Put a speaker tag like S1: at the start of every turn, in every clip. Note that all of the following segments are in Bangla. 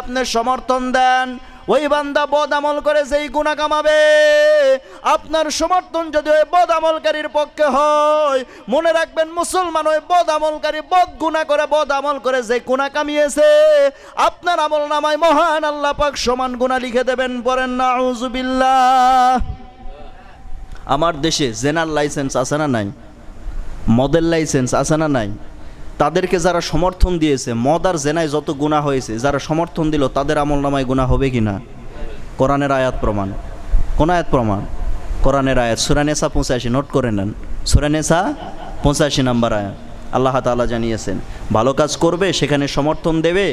S1: আপনি সমর্থন দেন, ওই বান্দা বদ আমল করে যেই গুনাহ কামাবে, আপনার সমর্থন যদি ওই বদ আমলকারীর পক্ষে হয়, মনে রাখবেন মুসলমান, ওই বদ আমলকারী বদ গুনাহ করে বদ আমল করে যে গুনাহ কামিয়েছে, আপনার আমল নামায় মহান আল্লাহ পাক সমান গুনাহ লিখে দেবেন। পড়েন নাউযুবিল্লাহ। আমার দেশে জেনার লাইসেন্স আছে না নাই? মদের লাইসেন্স আছে না নাই? তাদেরকে যারা সমর্থন দিয়েছে, মদ আর জেনায় যত গুনাহ হয়েছে, যারা সমর্থন দিল তাদের আমল নামায় গুনাহ হবে কি না? কোরআনের আয়াত প্রমাণ। কোন আয়াত প্রমাণ? কোরআনের আয়াত, সূরা নিসা 85, নোট করে নেন। সূরা নিসা 85 নম্বর আয়াত। আল্লাহ তাআলা জানিয়েছেন, ভালো কাজ করবে সেখানে সমর্থন দেবে,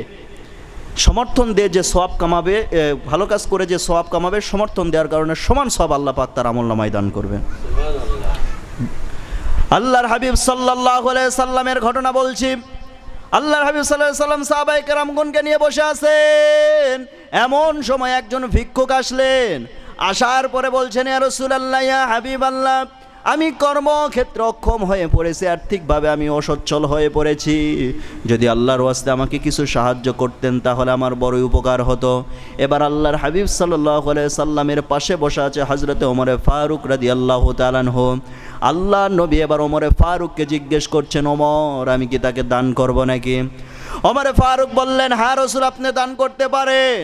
S1: সমর্থন দিয়ে যে সওয়াব কামাবে, ভালো কাজ করে যে সওয়াব কামাবে, সমর্থন দেওয়ার কারণে সমান সওয়াব আল্লাহ পাক তার আমল নামায় দান করবেন। আল্লাহর হাবিব সাল্লাল্লাহু আলাইহি সাল্লামের ঘটনা বলছি। আল্লাহর হাবিব সাল্লাল্লাহু আলাইহি সাল্লাম সাহাবায়ে কেরামগণকে নিয়ে বসে আছেন। এমন সময় একজন ভিক্ষুক আসলেন। আসার পরে বলছেন, ইয়া রাসূলুল্লাহ, ইয়া হাবিবাল্লাহ, আমি কর্মক্ষেত্রে অক্ষম হয়ে পড়েছি, আর্থিকভাবে আমি অসচ্ছল হয়ে পড়েছি। যদি আল্লাহর ওয়াস্তে আমাকে কিছু সাহায্য করতেন তাহলে আমার বড়ই উপকার হতো। এবার আল্লাহর হাবিব সাল্লাল্লাহু আলাইহি সাল্লামের পাশে বসে আছে হযরতে ওমরে ফারুক রাদিয়াল্লাহু তাআলা আনহু। আল্লাহর নবী এবার ওমরে ফারুককে জিজ্ঞেস করছেন, ওমর, আমি কি তাকে দান করব নাকি? ওমরে ফারুক বললেন, হ্যাঁ রাসূল, আপনি দান করতে পারেন।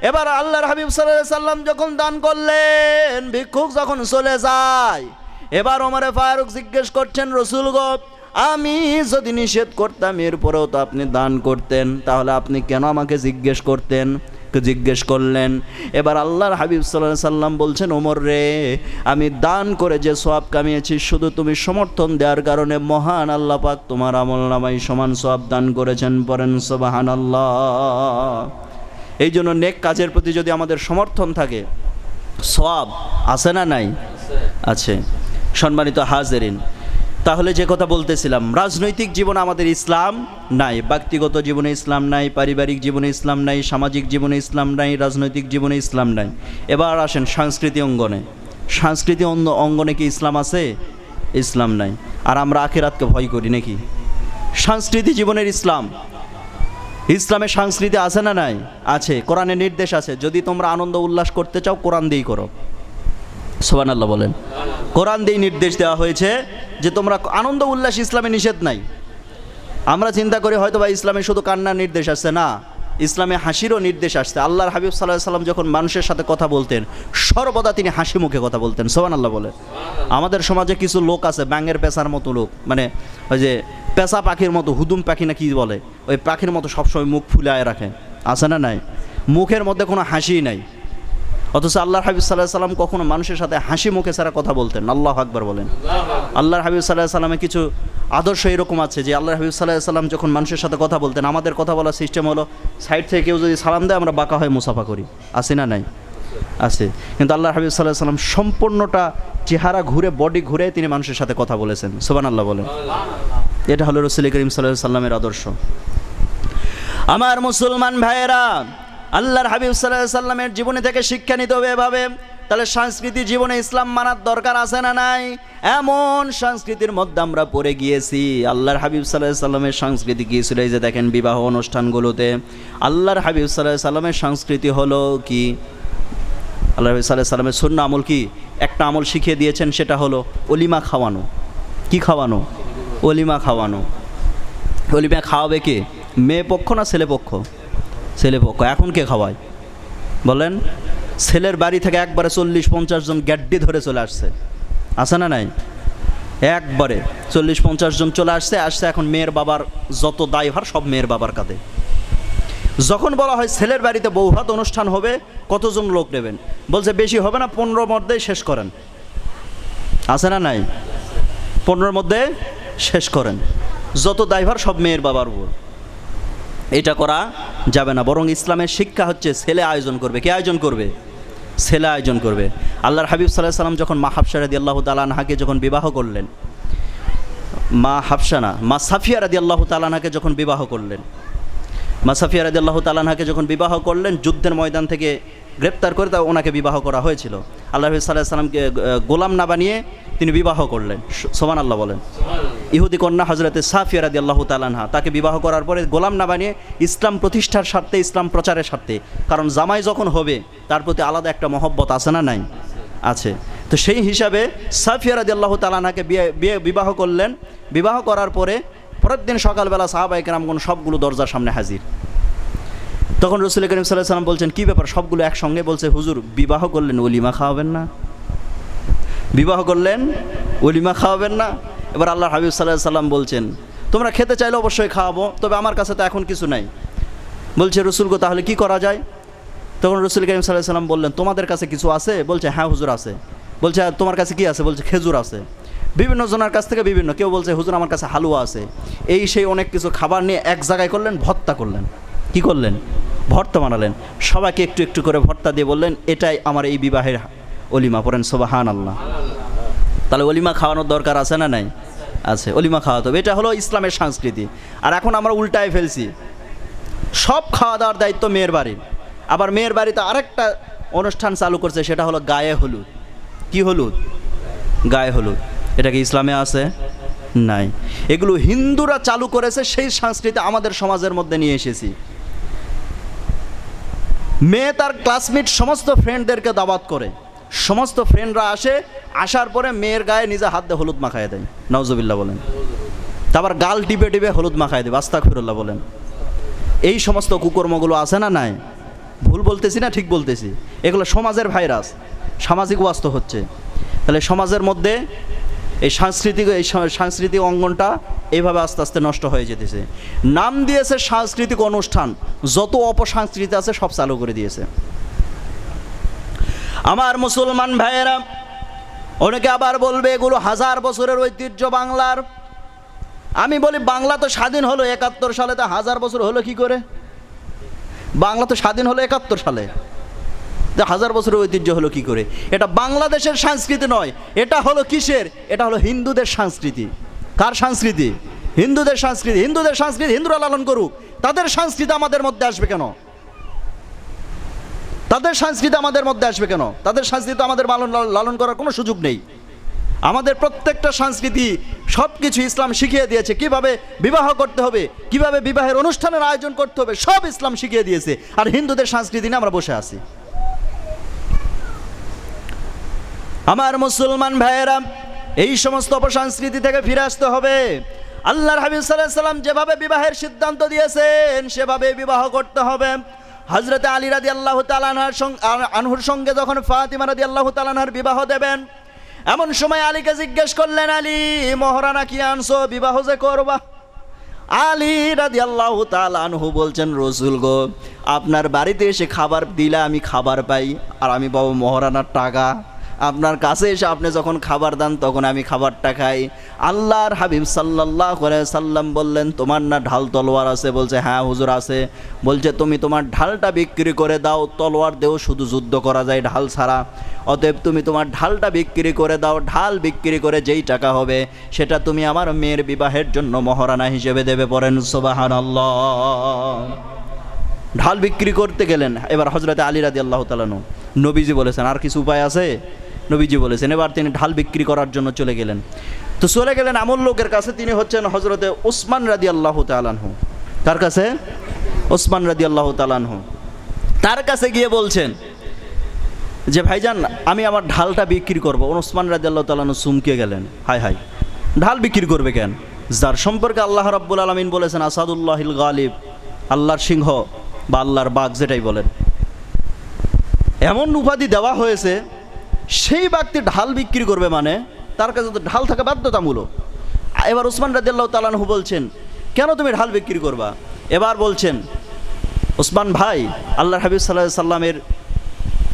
S1: এবার আল্লাহর হাবিব সাল্লাল্লাহু আলাইহি সাল্লাম যখন দান করলেন, ভিক্ষুক যখন চলে যায়, এবার ওমরে ফারুক জিজ্ঞেস করছেন, রাসূল গো, আমি যদি নিষেধ করতাম এরপরেও তো আপনি দান করতেন, তাহলে আপনি কেন আমাকে জিজ্ঞেস করতেন? জিজ্ঞেস করলেন। এবার আল্লাহর হাবিব সাল্লাল্লাহু আলাইহি সাল্লাম বলছেন, ওমর রে, আমি দান করে যে সওয়াব কামিয়েছি, শুধু তুমি সমর্থন দেওয়ার কারণে মহান আল্লাহ পাক তোমার আমল নামায় সমান সওয়াব দান করেছেন। পড়েন সুবহানাল্লাহ। এই জন্য নেক কাজের প্রতি যদি আমাদের সমর্থন থাকে, সওয়াব আছে না নাই? আছে। সম্মানিত হাজিরিন, তাহলে যে কথা বলতেছিলাম, রাজনৈতিক জীবনে আমাদের ইসলাম নাই, ব্যক্তিগত জীবনে ইসলাম নাই, পারিবারিক জীবনে ইসলাম নাই, সামাজিক জীবনে ইসলাম নাই, রাজনৈতিক জীবনে ইসলাম নাই। এবার আসেন সাংস্কৃতিক অঙ্গনে। সাংস্কৃতিক অঙ্গনে কি ইসলাম আছে? ইসলাম নাই। আর আমরা আখিরাতকে ভয় করি নাকি? সাংস্কৃতিক জীবনের ইসলাম, ইসলামের সংস্কৃতি আছে না নাই? আছে। কোরআনের নির্দেশ আছে, যদি তোমরা আনন্দ উল্লাস করতে চাও কোরআন দিয়েই করো। সুবহানাল্লাহ বলেন। কোরআন দিয়ে নির্দেশ দেওয়া হয়েছে যে তোমরা আনন্দ উল্লাস, ইসলামে নিষেধ নাই। আমরা চিন্তা করি হয়তো বা ইসলামে শুধু কান্নার নির্দেশ আসছে, না, ইসলামে হাসিরও নির্দেশ আসছে। আল্লাহর হাবিব সাল্লাল্লাহু আলাইহি সাল্লাম যখন মানুষের সাথে কথা বলতেন, সর্বদা তিনি হাসি মুখে কথা বলতেন। সুবহানাল্লাহ বলেন। আমাদের সমাজে কিছু লোক আছে, ব্যাঙের পেঁচার মতো লোক, মানে ওই যে পেঁচা পাখির মতো, হুদুম পাখি না কি বলে, ওই পাখির মতো সবসময় মুখ ফুলায় রাখে, আছে না নাই? মুখের মধ্যে কোনো হাসি নাই। অথচ আল্লাহর হাবিব সাল্লাল্লাহু আলাইহি সাল্লাম কখনো মানুষের সাথে হাসি মুখে ছাড়া কথা বলতেন। আল্লাহু আকবার বলেন। আল্লাহর হাবিব সাল্লাল্লাহু আলাইহি সাল্লামের কিছু আদর্শ এরকম আছে যে আল্লাহর হাবিব সাল্লাল্লাহু আলাইহি সাল্লাম যখন মানুষের সাথে কথা বলতেন, আমাদের কথা বলার সিস্টেম হলো সাইড থেকে কেউ যদি সালাম দেয় আমরা বাঁকা হয়ে মুসাফা করি, আছে না নাই? আছে। কিন্তু আল্লাহর হাবিব সাল্লাল্লাহু আলাইহি সাল্লাম সম্পূর্ণটা চেহারা ঘুরে, বডি ঘুরে তিনি মানুষের সাথে কথা বলেছেন। সুবহানাল্লাহ বলেন। এটা হলো রাসূল করিম সাল্লাল্লাহু আলাইহি সাল্লামের আদর্শ। আমার মুসলমান ভাইয়েরা, আল্লাহর হাবিব সাল্লাল্লাহু আলাইহি সাল্লামের জীবনী থেকে শিক্ষা নিতে হবে এভাবে। তাহলে সাংস্কৃতিক জীবনে ইসলাম মানার দরকার আছে না নাই? এমন সংস্কৃতির মধ্যে আমরা পড়ে গিয়েছি। আল্লাহর হাবিব সাল্লাল্লাহু আলাইহি সাল্লামের সংস্কৃতি কী ছিল? এই যে দেখেন বিবাহ অনুষ্ঠানগুলোতে আল্লাহর হাবিব সাল্লাল্লাহু আলাইহি সাল্লামের সংস্কৃতি হলো কি? আল্লাহর হাবিব সাল্লাল্লাহু আলাইহি সাল্লামের সুন্নাহ আমল কি? একটা আমল শিখিয়ে দিয়েছেন, সেটা হলো অলিমা খাওয়ানো। কি খাওয়ানো? অলিমা খাওয়ানো। অলিমা খাওয়াবে কে? মেয়ে পক্ষ না ছেলে পক্ষ? ছেলে পক্ষ। এখন কে খাওয়ায় বলেন? ছেলের বাড়ি থেকে একবারে 40-50 জন গ্যাড্ডি ধরে চলে আসছে, আছে না নাই? একবারে 40-50 জন চলে আসছে। এখন মেয়ের বাবার যত দায়ভার সব মেয়ের বাবার কাঁধে। যখন বলা হয় ছেলের বাড়িতে বৌভাত অনুষ্ঠান হবে, কতজন লোক নেবেন? বলছে বেশি হবে না, 15 মধ্যেই শেষ করেন, আছে না নাই? 15 মধ্যে শেষ করেন। যত দায়ভার সব মেয়ের বাবার উপর। এটা করা যাবে না। বরং ইসলামের শিক্ষা হচ্ছে ছেলে আয়োজন করবে। কে আয়োজন করবে? ছেলে আয়োজন করবে। আল্লাহর হাবিব সাল্লাল্লাহু আলাইহি সাল্লাম যখন মা হাফসা রাদিয়াল্লাহু তাআলা আনহাকে যখন বিবাহ করলেন, মা হাফসা না, মা সাফিয়া রাদিয়াল্লাহু তাআলা আনহাকে যখন বিবাহ করলেন, মা সাফিয়া রাদিয়াল্লাহু তাআলা আনহাকে যখন বিবাহ করলেন, যুদ্ধের ময়দান থেকে গ্রেপ্তার করে তা ওনাকে বিবাহ করা হয়েছিল। আল্লাহ নবী সাল্লাল্লাহু আলাইহি সাল্লামকে গোলাম না বানিয়ে তিনি বিবাহ করলেন। সুবহানাল্লাহ বলেন। ইহুদি কন্যা হযরতে সাফিয়া রাদিয়াল্লাহু তাআলা আনহা, তাকে বিবাহ করার পরে গোলাম না বানিয়ে ইসলাম প্রতিষ্ঠার স্বার্থে, ইসলাম প্রচারের স্বার্থে, কারণ জামাই যখন হবে তার প্রতি আলাদা একটা মহব্বত আছে না নাই? আছে। তো সেই হিসাবে সাফিয়া রাদিয়াল্লাহু তাআলা আনহাকে বিবাহ করলেন। বিবাহ করার পরে পরের দিন সকালবেলা সাহাবায়ে কেরামগণ সবগুলো দরজার সামনে হাজির। তখন রাসূল করিম সাল্লাল্লাহু আলাইহি ওয়াসাল্লাম বলছেন, কী ব্যাপার সবগুলো একসঙ্গে? বলছে, হুজুর বিবাহ করলেন ওলিমা খাওয়াবেন না? বিবাহ করলেন ওলিমা খাওয়াবেন না? এবার আল্লাহর হাবিব সাল্লাল্লাহু আলাইহি ওয়াসাল্লাম বলছেন, তোমরা খেতে চাইলে অবশ্যই খাওয়াবো, তবে আমার কাছে তো এখন কিছু নাই। বলছে, রসুল গো তাহলে কি করা যায়? তখন রাসূল করিম সাল্লাল্লাহু আলাইহি ওয়াসাল্লাম বললেন, তোমাদের কাছে কিছু আছে? বলছে, হ্যাঁ হুজুর আছে। বলছে, তোমার কাছে কি আছে? বলছে, খেজুর আছে। বিভিন্ন জনের কাছ থেকে বিভিন্ন, কেউ বলছে হুজুর আমার কাছে হালুয়া আছে। এই সেই অনেক কিছু খাবার নিয়ে এক জায়গায় করলেন, ভর্তা করলেন। কি করলেন? ভর্তা বানালেন। সবাইকে একটু একটু করে ভর্তা দিয়ে বললেন, এটাই আমার এই বিবাহের অলিমা। পড়েন সুবহানাল্লাহ। তাহলে অলিমা খাওয়ানোর দরকার আছে না নাই? আছে। অলিমা খাওয়াতে হবে, এটা হলো ইসলামের সংস্কৃতি। আর এখন আমরা উল্টায় ফেলছি, সব খাওয়া দাওয়ার দায়িত্ব মেয়ের বাড়ির। আবার মেয়ের বাড়িতে আরেকটা অনুষ্ঠান চালু করছে, সেটা হলো গায়ে হলুদ। কি হলুদ? গায়ে হলুদ। এটা কি ইসলামে আছে? নাই। এগুলো হিন্দুরা চালু করেছে, সেই সংস্কৃতি আমাদের সমাজের মধ্যে নিয়ে এসেছি। মেয়ে তার ক্লাসমেট সমস্ত ফ্রেন্ডদেরকে দাওয়াত করে, সমস্ত ফ্রেন্ডরা আসে, আসার পরে মেয়ের গায়ে নিজে হাত দিয়ে হলুদ মাখায় দেয়। নাউজুবিল্লাহ বলেন। তারপর গাল টিপে টিপে হলুদ মাখায় দেবে। আস্তাগফিরুল্লাহ বলেন। এই সমস্ত কুকর্মগুলো আছে না নাই? ভুল বলতেছি না ঠিক বলতেছি? এগুলো সমাজের ভাইরাস, সামাজিক বাস্তব হচ্ছে। তাহলে সমাজের মধ্যে এই সাংস্কৃতিক অঙ্গনটা এইভাবে আস্তে আস্তে নষ্ট হয়ে যেতেছে। নাম দিয়েছে সাংস্কৃতিক অনুষ্ঠান, যত অপসংস্কৃতি আছে সব চালু করে দিয়েছে। আমার মুসলমান ভাইয়েরা, অনেকে আবার বলবে এগুলো 1000 বছরের ঐতিহ্য বাংলার। আমি বলি, বাংলা তো স্বাধীন হলো 71 সালে, তা 1000 বছর হলো কি করে? বাংলা তো স্বাধীন হলো 71 সালে, 1000 বছরের ঐতিহ্য হলো কি করে? এটা বাংলাদেশের সংস্কৃতি নয়, এটা হলো কিসের? এটা হলো হিন্দুদের সংস্কৃতি। কার সংস্কৃতি? হিন্দুদের সংস্কৃতি। হিন্দুদের সংস্কৃতি হিন্দুরা লালন করুক, তাদের সংস্কৃতি আমাদের মধ্যে আসবে কেন? তাদের সংস্কৃতি আমাদের মধ্যে আসবে কেন? তাদের সংস্কৃতি আমাদের লালন করার কোনো সুযোগ নেই। আমাদের প্রত্যেকটা সংস্কৃতি সব কিছু ইসলাম শিখিয়ে দিয়েছে। কিভাবে বিবাহ করতে হবে, কিভাবে বিবাহের অনুষ্ঠানের আয়োজন করতে হবে, সব ইসলাম শিখিয়ে দিয়েছে। আর হিন্দুদের সংস্কৃতি নিয়ে আমরা বসে আছি। আমার মুসলমান ভাইয়েরা, এই সমস্ত অপসংস্কৃতি থেকে ফিরে আসতে হবে। আল্লাহর হাবিব সাল্লাল্লাহু আলাইহি সাল্লাম যেভাবে বিবাহের সিদ্ধান্ত দিয়েছেন সেভাবে বিবাহ করতে হবে। হযরতে আলী রাদিয়াল্লাহু তাআলা আনহুর সঙ্গে যখন ফাতিমা রাদিয়াল্লাহু তাআলা আনহার বিবাহ দেবেন, এমন সময় আলীকে জিজ্ঞেস করলেন, আলী মহারানা কি আনছো, বিবাহ যে করবা? আলী রাদিয়াল্লাহু তাআলা আনহু বলছেন, রাসূল গো, আপনার বাড়িতে এসে খাবার দিলে আমি খাবার পাই, আর আমি পাবো মহারানার টাকা। আপনার কাছে এসে আপনি যখন খাবার দেন তখন আমি খাবারটা খাই। আল্লাহর হাবিব সাল্লাল্লাহু আলাইহি সাল্লাম বললেন, তোমার না ঢাল তলোয়ার আছে? বলছে, হ্যাঁ হুজুর আছে। বলছে, তুমি তোমার ঢালটা বিক্রি করে দাও, তলোয়ার দেও শুধু যুদ্ধ করা যায় ঢাল ছাড়া। অতএব তুমি তোমার ঢালটা বিক্রি করে দাও, ঢাল বিক্রি করে যেই টাকা হবে সেটা তুমি আমার মেয়ের বিবাহের জন্য মহারানা হিসেবে দেবে। পড়েন সুবহানাল্লাহ। ঢাল বিক্রি করতে গেলেন। এবার হযরতে আলী রাদিয়াল্লাহু তাআলা আনহু, নবীজি বলেছেন আর কিছু উপায় আছে? নবীজি বলেছেন। এবার তিনি ঢাল বিক্রি করার জন্য চলে গেলেন। তো চলে গেলেন এমন লোকের কাছে, তিনি হচ্ছেন হযরতে উসমান রাদিয়াল্লাহু তাআলা আনহু। তার কাছে উসমান রাদিয়াল্লাহু তাআলা আনহু, তার কাছে গিয়ে বলছেন যে, ভাইজান আমি আমার ঢালটা বিক্রি করবো। উসমান রাদিয়াল্লাহু তাআলা আনহু চমকে গেলেন, হায় হায়, ঢাল বিক্রি করবে কেন? যার সম্পর্কে আল্লাহ রাব্বুল আলামিন বলেছেন আসাদুল্লাহিল গালিব, আল্লাহর সিংহ বা আল্লাহর বাঘ যেটাই বলেন, এমন উপাধি দেওয়া হয়েছে, সেই ব্যক্তি ঢাল বিক্রি করবে মানে তার কাছে তো ঢাল থাকা বাধ্যতামূলক। এবার উসমান রাদিয়াল্লাহু তাআলা আনহু বলছেন, কেন তুমি ঢাল বিক্রি করবা? এবার বলছেন, উসমান ভাই, আল্লাহর হাবিব সাল্লাল্লাহু আলাইহি সাল্লামের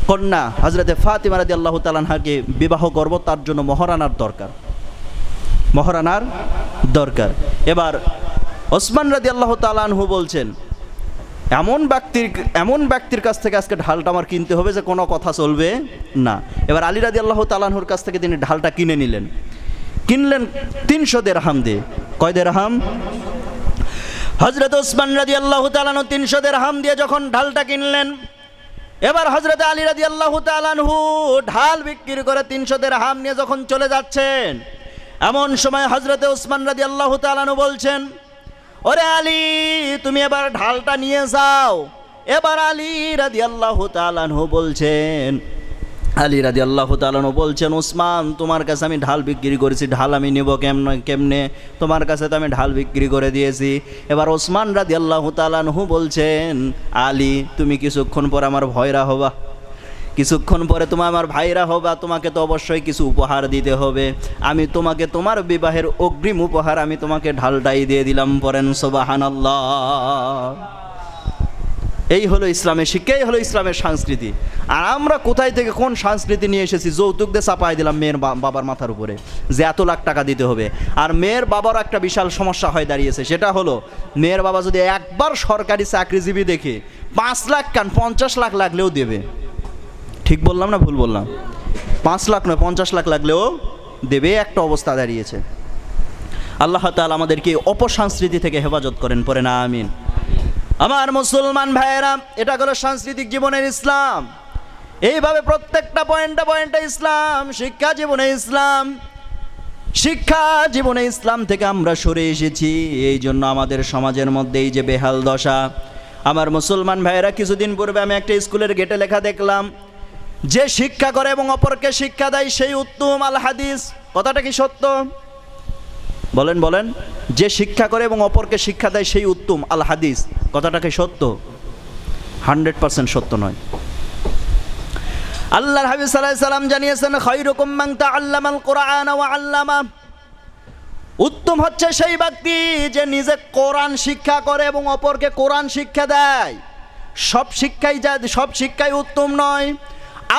S1: কন্যা হযরতে ফাতিমা রাদিয়াল্লাহু তাআলা আনহাকে বিবাহ করব, তার জন্য মহারানার দরকার, মহারানার দরকার। এবার উসমান রাদিয়াল্লাহু তাআলা আনহু বলছেন, এমন ব্যক্তির কাছ থেকে আজকে ঢালটা আমার কিনতে হবে যে কোনো কথা চলবে না। এবার আলী রাদিয়াল্লাহু তাআলা আনহুর কাছ থেকে তিনি ঢালটা কিনে নিলেন। কিনলেন 300 দিরহাম দিয়ে। কয় দিরহাম? হযরত উসমান রাদিয়াল্লাহু তাআলা আনহু 300 দিরহাম দিয়ে যখন ঢালটা কিনলেন, এবার হযরত আলী রাদিয়াল্লাহু তাআলা আনহু ঢাল বিক্রি করে 300 দিরহাম নিয়ে যখন চলে যাচ্ছেন, এমন সময় হযরত উসমান রাদিয়াল্লাহু তাআলা আনহু বলছেন, ওরে আলী, তুমি এবার ঢালটা নিয়ে যাও। এবার আলী রাদিয়াল্লাহু তাআলা আনহু বলছেন, উসমান, তোমার কাছে আমি ঢাল বিক্রি করেছি, ঢাল আমি নেব কেমনে? তোমার কাছে তো আমি ঢাল বিক্রি করে দিয়েছি। এবার ওসমান রাদিয়াল্লাহু তাআলা আনহু বলছেন, আলী, তুমি কিছুক্ষণ পর আমার ভয়রা হবা, কিছুক্ষণ পরে তোমার আমার ভাইরা হবা, তোমাকে তো অবশ্যই কিছু উপহার দিতে হবে। আমি তোমাকে তোমার বিবাহের অগ্রিম উপহার আমি তোমাকে ঢালটাই দিয়ে দিলাম। পড়েন সুবহানাল্লাহ। এই হলো ইসলামের শিক্ষা, এই হলো ইসলামের সংস্কৃতি। আর আমরা কোথায় থেকে কোন সংস্কৃতি নিয়ে এসেছি? যৌতুক দিয়ে চাপাই দিলাম মেয়ের বাবার মাথার উপরে যে এত লাখ টাকা দিতে হবে। আর মেয়ের বাবার একটা বিশাল সমস্যা হয়ে দাঁড়িয়েছে, সেটা হলো মেয়ের বাবা যদি একবার সরকারি চাকরিজীবী দেখে 5 লাখ 50 লাখ লাগলেও দেবে। ঠিক বললাম না ভুল বললাম? 5 লাখ নয়, 50 লাখ লাগলেও দেবে, একটা অবস্থা দাঁড়িয়েছে। আল্লাহ তাআলা আমাদেরকে অপসংস্কৃতি থেকে হেফাজত করেন, পরে না আমিন। আমার মুসলমান ভাইয়েরা, এটা হলো সাংস্কৃতিক জীবনের ইসলাম। এইভাবে প্রত্যেকটা পয়েন্টে ইসলাম, শিক্ষা জীবনে ইসলাম, শিক্ষা জীবনে ইসলাম থেকে আমরা সরে এসেছি। এই জন্য আমাদের সমাজের মধ্যে এই যে বেহাল দশা। আমার মুসলমান ভাইয়েরা, কিছুদিন পূর্বে আমি একটা স্কুলের গেটে লেখা দেখলাম, যে শিক্ষা করে এবং অপরকে শিক্ষা দেয় সেই উত্তম। আল হাদিস, কথাটা কি সত্য? বলেন বলেন। যে শিক্ষা করে এবং অপরকে শিক্ষা দেয় সেই উত্তম। আল হাদিস, কথাটা কি সত্য? 100% সত্য নয়। আল্লাহর হাবিব সাল্লাল্লাহু আলাইহি সাল্লাম জানিয়েছেন, খায়রুকুম মান তাআল্লামাল কুরআন ওয়া আল্লামা। উত্তম হচ্ছে সেই ব্যক্তি যে নিজে কোরআন শিক্ষা করে এবং অপরকে কোরআন শিক্ষা দেয়। সব শিক্ষাই উত্তম নয়।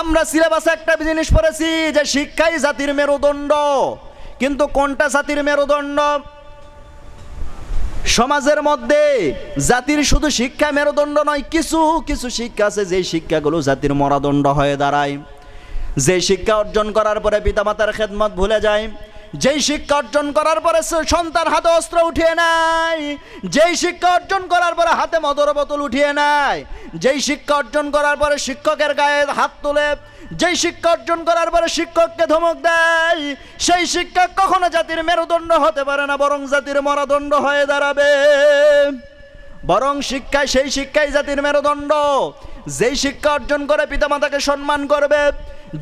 S1: আমরা সিলেবাসে একটা জিনিস পড়েছি যে শিক্ষাই জাতির মেরুদণ্ড, কিন্তু কোনটা জাতির মেরুদণ্ড? সমাজের মধ্যে জাতির শুধু শিক্ষা মেরুদণ্ড নয়, কিছু কিছু শিক্ষা আছে যে শিক্ষাগুলো জাতির মরাদণ্ড হয়ে দাঁড়ায়। যে শিক্ষা অর্জন করার পরে পিতামাতার খেদমত ভুলে যায়, যেই শিক্ষা অর্জন করার পরে সন্তান হাতে অস্ত্র উঠিয়ে নেয়, যেই শিক্ষা অর্জন করার পরে হাতে মদের বোতল উঠিয়ে নেয়, যেই শিক্ষা অর্জন করার পরে শিক্ষকের গায়ে হাত তোলে, যেই শিক্ষা অর্জন করার পরে শিক্ষককে ধমক দেয়, সেই শিক্ষা কখনো জাতির মেরুদণ্ড হতে পারে না, বরং জাতির মরাদণ্ড হয়ে দাঁড়াবে। বরং সেই শিক্ষাই জাতির মেরুদণ্ড। যেই শিক্ষা অর্জন করে পিতামাতাকে সম্মান করবে,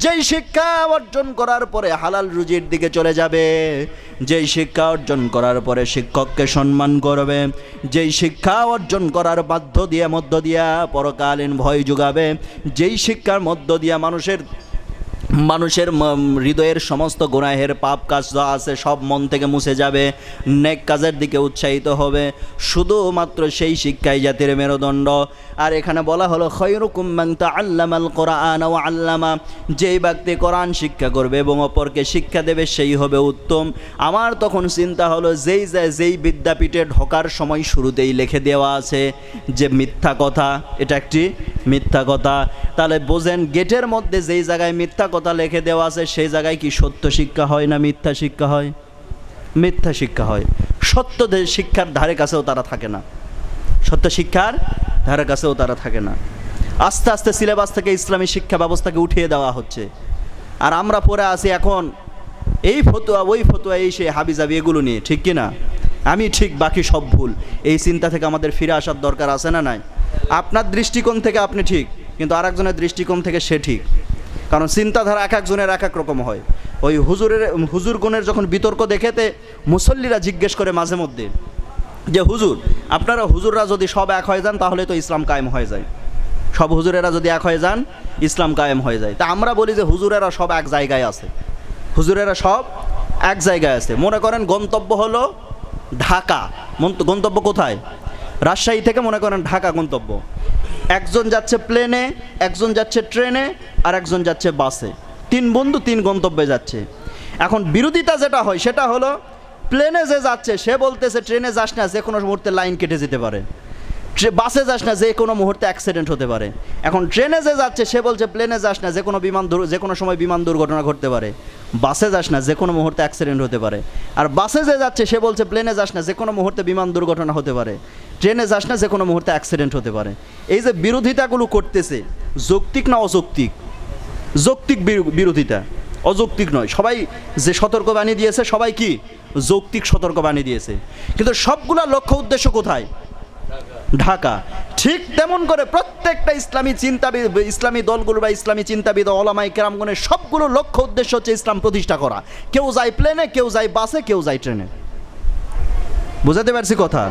S1: যেই শিক্ষা অর্জন করার পরে হালাল রুজির দিকে চলে যাবে, যেই শিক্ষা অর্জন করার পরে শিক্ষককে সম্মান করবে, যেই শিক্ষা অর্জন করার মধ্য দিয়া পরকালীন ভয় যোগাবে, যেই শিক্ষার মধ্য দিয়া মানুষের হৃদয়ের সমস্ত গুনাহের পাপ কাজ যা আছে সব মন থেকে মুছে যাবে, নেক কাজের দিকে উৎসাহিত হবে, শুধুমাত্র সেই শিক্ষাই জাতির মেরুদণ্ড। আর এখানে বলা হলো, খায়রুকুম মান তাআল্লামাল কুরআন ওয়া আল্লামা। যেই ব্যক্তি কোরআন শিক্ষা করবে এবং অপরকে শিক্ষা দেবে সেই হবে উত্তম। আমার তখন চিন্তা হলো, যেই বিদ্যাপীঠে ঢোকার সময় শুরুতেই লিখে দেওয়া আছে যে মিথ্যা কথা, এটা একটি মিথ্যা কথা, তাহলে বোঝেন গেটের মধ্যে যেই জায়গায় মিথ্যা কথা লিখে দেওয়া আছে সেই জায়গায় কি সত্য শিক্ষা হয় না মিথ্যা শিক্ষা হয়? মিথ্যা শিক্ষা হয়। সত্য শিক্ষার ধারে কাছেও তারা থাকে না, সত্য শিক্ষার ধারে কাছেও তারা থাকে না। আস্তে আস্তে সিলেবাস থেকে ইসলামী শিক্ষা ব্যবস্থাকে উঠিয়ে দেওয়া হচ্ছে। আর আমরা পড়ে আছি এখন এই ফতোয়া ওই ফতোয়া, এই সেই হাবিজাবি এগুলো নিয়ে, ঠিক কি না? আমি ঠিক বাকি সব ভুল। এই চিন্তা থেকে আমাদের ফিরে আসার দরকার আছে না নাই? আপনার দৃষ্টিকোণ থেকে আপনি ঠিক, কিন্তু আরেকজনের দৃষ্টিকোণ থেকে সে ঠিক। কারণ চিন্তাধারা এক একজনের এক এক রকম হয়। ওই হুজুরগণের যখন বিতর্ক দেখেতে মুসল্লিরা জিজ্ঞেস করে মাঝে মধ্যে যে হুজুররা যদি সব এক হয়ে যান তাহলে তো ইসলাম কায়েম হয়ে যায়, সব হুজুরেরা যদি এক হয়ে যান ইসলাম কায়েম হয়ে যায়। তা আমরা বলি যে হুজুরেরা সব এক জায়গায় আছে, হুজুরেরা সব এক জায়গায় আছে। মনে করেন গন্তব্য হলো ঢাকা, গন্তব্য কোথায়? রাজশাহী থেকে মনে করেন ঢাকা গন্তব্য। একজন যাচ্ছে প্লেনে, একজন যাচ্ছে ট্রেনে, আর একজন যাচ্ছে বাসে। 3 বন্ধু 3 গন্তব্যে যাচ্ছে। এখন বিরোধিতা যেটা হয় সেটা হলো, প্লেনে যে যাচ্ছে সে বলতেছে ট্রেনে যাস না, যে কোনো মুহূর্তে লাইন কেটে যেতে পারে। বাসে যাস না, যে কোনো মুহূর্তে অ্যাক্সিডেন্ট হতে পারে। এখন ট্রেনে যে যাচ্ছে সে বলছে প্লেনে যাস না, যে কোনো সময় বিমান দুর্ঘটনা ঘটতে পারে। বাসে যাস না, যে কোনো মুহূর্তে অ্যাক্সিডেন্ট হতে পারে। আর বাসে যে যাচ্ছে সে বলছে প্লেনে যাস না, যে কোনো মুহূর্তে বিমান দুর্ঘটনা হতে পারে। ট্রেনে যাস না, যে কোনো মুহূর্তে অ্যাক্সিডেন্ট হতে পারে। এই যে বিরোধিতাগুলো করতেছে, যৌক্তিক না অযৌক্তিক? যৌক্তিক বিরোধিতা, অযৌক্তিক নয়। সবাই যে সতর্কবাণী দিয়েছে সবাই কি যৌক্তিক সতর্কবাণী দিয়েছে, কিন্তু সবগুলা লক্ষ্য উদ্দেশ্য কোথায়? ঢাকা। ঠিক তেমন করে প্রত্যেকটা ইসলামী চিন্তাবিদ, ইসলামী দলগুলো বা ইসলামী চিন্তাবিদ ওলামায়ে কেরামগণের সবগুলো লক্ষ্য উদ্দেশ্য হচ্ছে ইসলাম প্রতিষ্ঠা করা। কেউ যায় প্লেনে, কেউ যায় বাসে, কেউ যায় ট্রেনে। বুঝাতে পারছি কথা?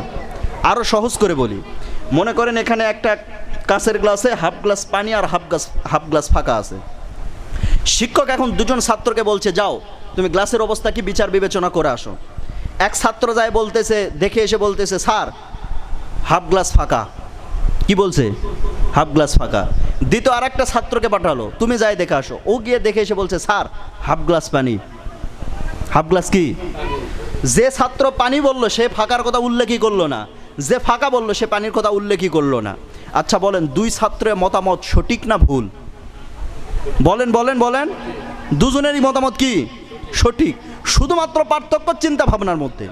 S1: আরও সহজ করে বলি, মনে করেন এখানে একটা কাঁচের গ্লাসে হাফ গ্লাস পানি আর হাফ গ্লাস ফাঁকা আছে। শিক্ষক এখন দুজন ছাত্রকে বলছে, যাও তুমি গ্লাসের অবস্থা কি বিচার বিবেচনা করে আসো। এক ছাত্র যায় বলতেছে, দেখে এসে বলতেছে, স্যার হাফ গ্লাস ফাঁকা। কি বলছে? হাফ গ্লাস ফাঁকা। দ্বিতীয় আর একটা ছাত্রকে পাঠালো, তুমি যাই দেখে আসো। ও গিয়ে দেখে এসে বলছে, স্যার হাফ গ্লাস পানি। হাফ গ্লাস কি? যে ছাত্র পানি বলল সে ফাঁকার কথা উল্লেখই করলো না, যে ফাঁকা বলল সে পানির কথা উল্লেখই করলো না। আচ্ছা বলেন, দুই ছাত্রের মতামত সঠিক না ভুল? বলেন বলেন বলেন। দুজনেরই মতামত কি? সঠিক। শুধুমাত্র পার্থক্য চিন্তা ভাবনার মধ্যে।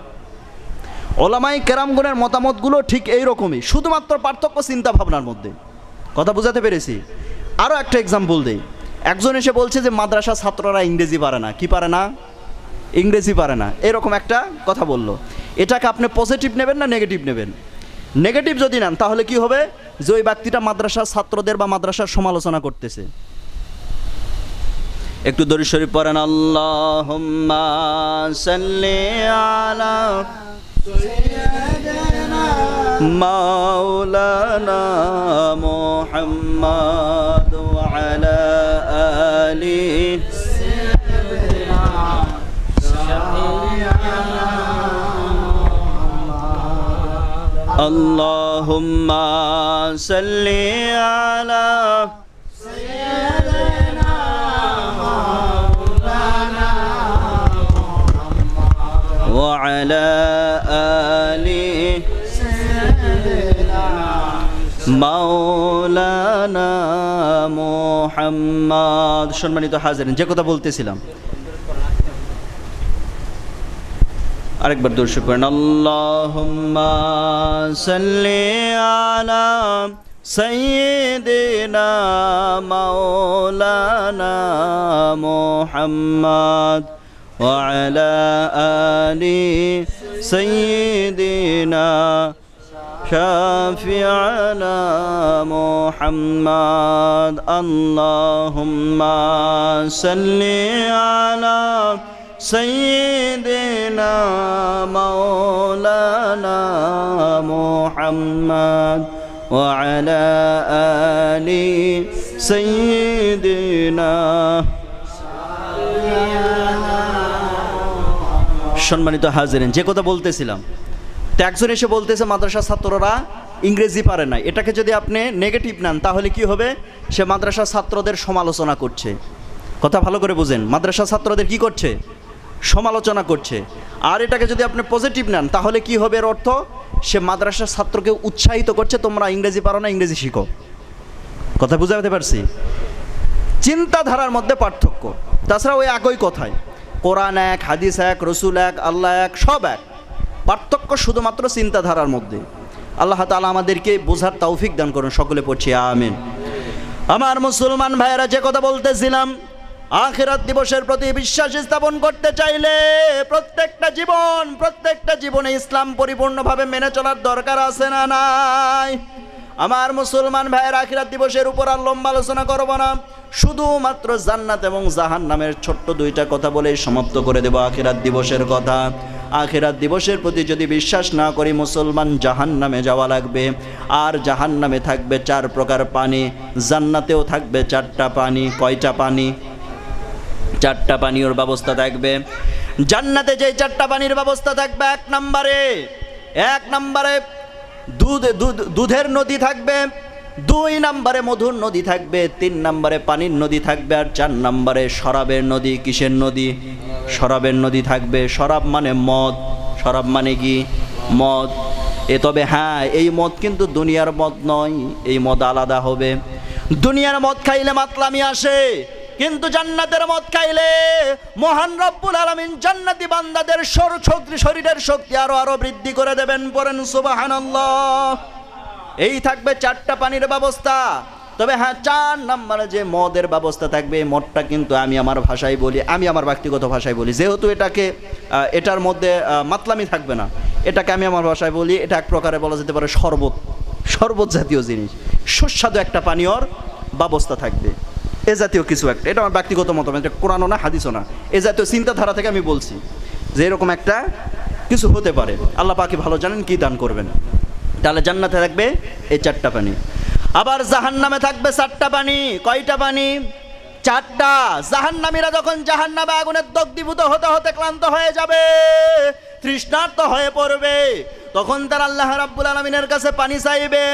S1: ওলামায়ে কেরামগণের মতামতগুলো ঠিক এই রকমই, শুধুমাত্র পার্থক্য চিন্তা ভাবনার মধ্যে। কথা বুঝাতে পেরেছি? আরও একটা এক্সাম্পল দেই। একজন এসে বলছে যে মাদ্রাসা ছাত্ররা ইংরেজি পারে না। কি পারে না? ইংরেজি পারে না, এরকম একটা কথা বলল। এটাকে আপনি পজিটিভ নেবেন না নেগেটিভ নেবেন? নেগেটিভ যদি নেন তাহলে কি হবে? যে ওই ব্যক্তিটা মাদ্রাসার ছাত্রদের বা মাদ্রাসার সমালোচনা করতেছে। একটু দরুদ শরীফ পড়েন, আল্লাহুম্মা সাল্লি আলা মাওলানা মুহাম্মাদ ওয়া আলা আলি আল্লাহুম্মা সাল্লি আলা وعلى آل মাওলানা মুহাম্মদ। সম্মানিত হাজিরিন, যে কথা বলতেছিলাম, আরেকবার দর্শক করেন, আল্লাহুম্মা সাল্লি আলা সাইয়্যিদিনা মাওলানা মুহাম্মদ وعلى آل سيدنا شافعنا محمد اللهم صل على سيدنا مولانا محمد وعلى آل سيدنا। সম্মানিত হাজিরিন, যে কথা বলতেছিলাম, তো একজন এসে বলতেছে মাদ্রাসা ছাত্ররা ইংরেজি পারে না। এটাকে যদি আপনি নেগেটিভ নেন তাহলে কি হবে? সে মাদ্রাসা ছাত্রদের সমালোচনা করছে। কথা ভালো করে বুঝেন, মাদ্রাসা ছাত্রদের কি করছে? সমালোচনা করছে। আর এটাকে যদি আপনি পজিটিভ নেন তাহলে কি হবে? এর অর্থ সে মাদ্রাসা ছাত্রকে উৎসাহিত করছে, তোমরা ইংরেজি পারো না, ইংরেজি শিখো। কথা বুঝাতে পারছি? চিন্তাধারার মধ্যে পার্থক্য। তাছাড়া ওই একই কথায়, কোরআন এক, হাদিস এক, রসুল এক, আল্লাহ এক, সব এক। পার্থক্য শুধুমাত্র চিন্তাধারার মধ্যে। আল্লাহ তাআলা আমাদেরকে বোঝার তৌফিক দান করুন। সকলে পড়ছি আমিন। আমার মুসলমান ভাইয়েরা, যে কথা বলতেছিলাম, আখিরাত দিবসের প্রতি বিশ্বাস স্থাপন করতে চাইলে প্রত্যেকটা জীবনে ইসলাম পরিপূর্ণভাবে মেনে চলার দরকার আছে না নাই? আমার মুসলমান ভাইয়ের, আখিরাত দিবসের উপর আর লম্বা আলোচনা করব না, শুধুমাত্র জান্নাত এবং জাহান্নামের ছোট্ট দুইটা কথা বলে সমাপ্ত করে দেব আখিরাত দিবসের কথা। আখিরাত দিবসের প্রতি যদি বিশ্বাস না করি মুসলমান, জাহান্নামে যাওয়া লাগবে। আর জাহান্নামে থাকবে 4 প্রকার পানি, জান্নাতেও থাকবে 4টা পানি। কয়টা পানি? 4টা পানীয়র ব্যবস্থা থাকবে জান্নাতে। যে 4টা পানির ব্যবস্থা থাকবে, এক নম্বরে দুধের নদী থাকবে, 2 নম্বরে মধুর নদী থাকবে, 3 নম্বরে পানির নদী থাকবে, আর 4 নম্বরে শরাবের নদী। কিসের নদী? শরাবের নদী থাকবে। শরাব মানে মদ। শরাব মানে কি? মদ। তবে হ্যাঁ, এই মদ কিন্তু দুনিয়ার মদ নয়, এই মদ আলাদা হবে। দুনিয়ার মদ খাইলে মাতলামি আসে, কিন্তু জান্নাতের মদ খাইলে মহান রব্বুল আলামিন জান্নাতি বান্দাদের শরীরের শক্তি আরো বৃদ্ধি করে দেবেন। পড়েন সুবহানাল্লাহ। এই থাকবে 4টা পানির ব্যবস্থা। তবে হ্যাঁ 4 নম্বরে যে মদের ব্যবস্থা থাকবে, এই মদটা কিন্তু আমি আমার ভাষায় বলি, আমি আমার ব্যক্তিগত ভাষায় বলি, যেহেতু এটার মধ্যে মাতলামি থাকবে না, এটাকে আমি আমার ভাষায় বলি, এটা এক প্রকারে বলা যেতে পারে শরবত জাতীয় জিনিস, সুস্বাদু একটা পানীয়র ব্যবস্থা থাকবে, এ জাতীয় কিছু একটা। এটা আমার ব্যক্তিগত মতামত, এটা কোরআনও না হাদিসও না, এ জাতীয় চিন্তাধারা থেকে আমি বলছি যে এরকম একটা কিছু হতে পারে। আল্লাহ পাকি ভালো জানেন কি দান করবেন। তাহলে জান্নাতে থাকবে এই 4টা পানি, আবার জাহান্নামে থাকবে 4টা পানি। কয়টা পানি? 4টা। জাহান্নামীরা যখন জাহান্নামে আগুনের দগ্ধীভূত হতে হতে ক্লান্ত হয়ে যাবে, তৃষ্ণার্ত হয়ে পড়বে, তখন তারা আল্লাহ রাব্বুল আলামিনের কাছে পানি চাইবে,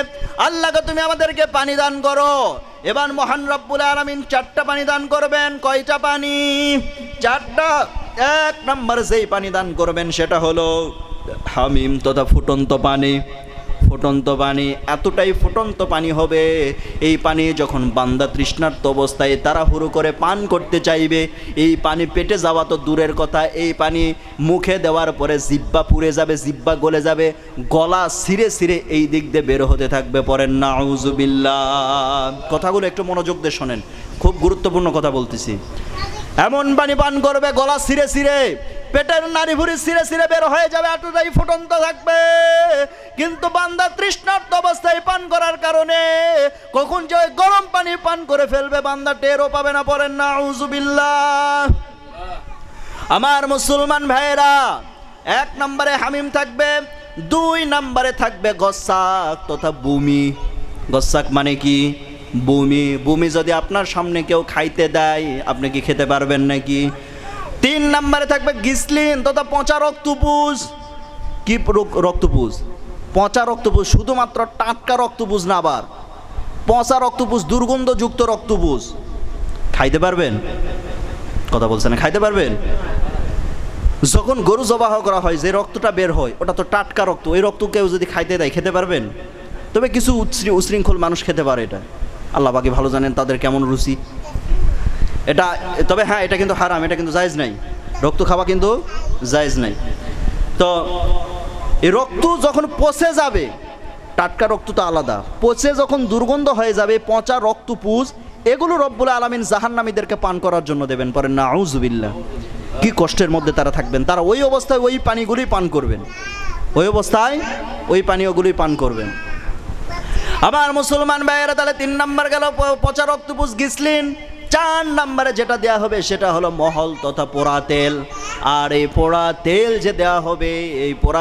S1: আল্লাহকে তুমি আমাদেরকে পানি দান করো। এবার মহান রাব্বুল আলামিন 4টা পানি দান করবেন। কয়টা পানি? 4টা। 1 নম্বর যেই পানি দান করবেন সেটা হলো হামিম তথা ফুটন্ত পানি। ফুটন্ত পানি, এতটাই ফুটন্ত পানি হবে, এই পানি যখন বান্দা তৃষ্ণার্ত অবস্থায় তাড়াহুড়ো করে পান করতে চাইবে, এই পানি পেটে যাওয়া তো দূরের কথা, এই পানি মুখে দেওয়ার পরে জিহ্বা পুড়ে যাবে, জিহ্বা গলে যাবে, গলা ছিঁড়ে ছিঁড়ে এই দিক দিয়ে বের হতে থাকবে। পরেন নাউজুবিল্লাহ। কথাগুলো একটু মনোযোগ দিয়ে শোনেন, খুব গুরুত্বপূর্ণ কথা বলতেছি। এমন পানি পান করবে গলা ছিঁড়ে ছিঁড়ে, পেটের নাড়ি ভুড়ি ছিঁড়ে ছিঁড়ে বের হয়ে যাবে, এতটাই ফুটন্ত থাকবে। কিন্তু বান্দা তৃষ্ণার্ত অবস্থায় পান করার কারণে কখন যে ওই গরম পানি পান করে ফেলবে বান্দা টেরও পাবে না। পড়েন নাউজুবিল্লাহ। আমার মুসলমান ভাইয়েরা, 1 নম্বরে হামিম থাকবে, 2 নম্বরে থাকবে গসাক তথা বমি। গসাক মানে কি? বমি। বমি যদি আপনার সামনে কেউ খাইতে দেয়, আপনি কি খেতে পারবেন নাকি? 3 নম্বরে থাকবে গিসলিন তথা পচা রক্তপুষ। কি রক্তপুষ? পচা রক্তপুষ, শুধুমাত্র টাটকা রক্তপুষ না, আবার পচা রক্তপুষ, দুর্গন্ধযুক্ত রক্তপুষ। খাইতে পারবেন? কথা বলছেন না, খাইতে পারবেন? যখন গরু জবাহ করা হয় যে রক্তটা বের হয়, ওটা তো টাটকা রক্ত, ওই রক্ত কেউ যদি খাইতে দেয় খেতে পারবেন? তবে কিছু উশৃঙ্খল মানুষ খেতে পারে, এটা আল্লাহ বাকি ভালো জানেন তাদের কেমন রুচি এটা। তবে হ্যাঁ, এটা কিন্তু হারাম, এটা কিন্তু জায়েজ নাই, রক্ত খাওয়া কিন্তু জায়েজ নাই। তো এই রক্ত যখন পচে যাবে, টাটকা রক্ত তো আলাদা, পচে যখন দুর্গন্ধ হয়ে যাবে, পচা রক্তপুষ, এগুলো রব্বুল আলামিন জাহান্নামীদেরকে পান করার জন্য দেবেন। পরে নাউজুবিল্লাহ। কি কষ্টের মধ্যে তারা থাকবেন, তারা ওই অবস্থায় ওই পানিগুলোই পান করবেন, ওই অবস্থায় ওই পানীয়গুলোই পান করবেন। আমার মুসলমান ভাইয়েরা, তাহলে 3 নম্বর গেল পচা রক্তপুষ, গিসলিন। 4 নম্বরে যেটা দেয়া হবে সেটা হলো মহল তথা পোড়া তেল। আর এই পোড়া তেল যে দেয়া হবে, এই পোড়া